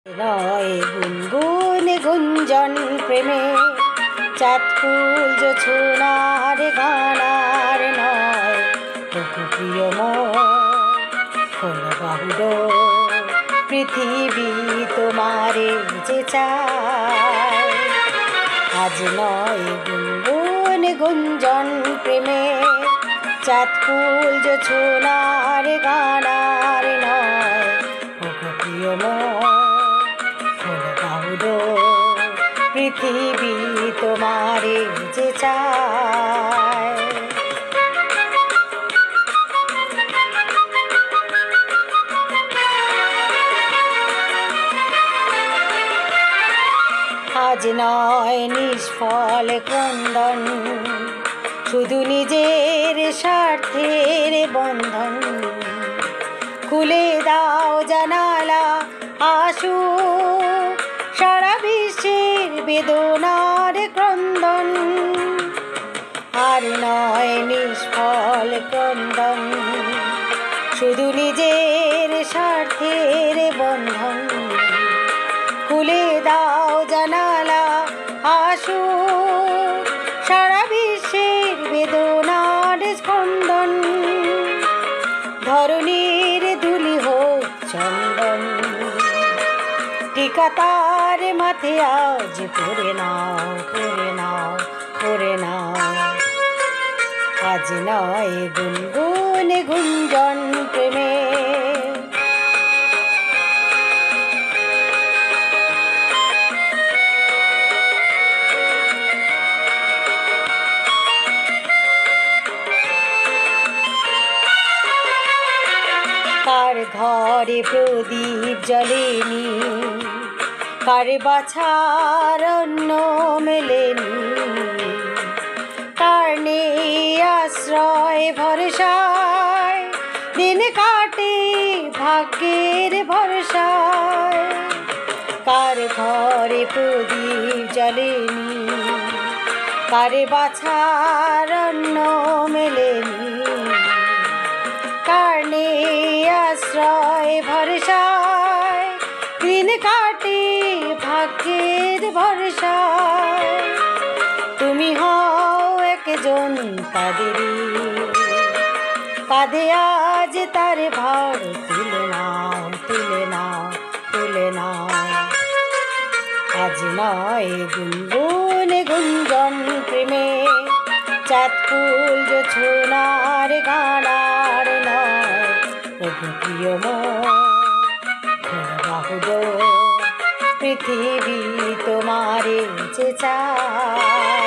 নয় গুনগুন গুঞ্জন প্রেমে চাঁদ ফুল জোছনার গানার নয় বহু প্রিয় মন বাহুড পৃথিবী তোমারে যে চায়। আজ নয় গুনগুন গুঞ্জন প্রেমে চাঁদ ফুল জোছনার গানার নয় বহু প্রিয় পৃথিবী তোমারে যে চায়। আজ নয় নিষ্ফল ক্রন্দন শুধু নিজের স্বার্থের বন্ধন, খুলে দাও জানালা আসু সারা বিশ্বের বেদনার ক্রন্দন। আর নয় নিষ্ফল ক্রন্দন শুধু নিজের স্বার্থের বন্ধন, খুলে দাও জানালা আসু সারা বিশ্বের বেদনার স্পন্দন। ধরণীর ধুলি হোক চন্দন, টিকা তার মাথে আজ পরে নাও পরে নাও পরে নাও। আজ নয় গুনগুন গুঞ্জন প্রেমে কার ঘরে প্রদীপ জ্বলেনি, কার বাছার অন্ন মেলেনি, কার নেই আশ্রয় ভরসায় দিন কাটে ভাগ্যের ভরসায়। কার ঘরে প্রদীপ জ্বলেনি, কার বাছার অন্ন মেলেনি, কার নেই আশ্রয় ভরসায় দিন কাটে ভাগ্যের ভরসায়। তুমি হও একজন তাদেরই, কাঁধে আজ তার ভার তুলে নাও তুলে নাও তুলে নাও। আজ নয় গুনগুন গুঞ্জন প্রেমে চাঁদ ফুল জোছনার গানার নয় বহু প্রিয় বাহুড পৃথিবী তোমারে যে চায়।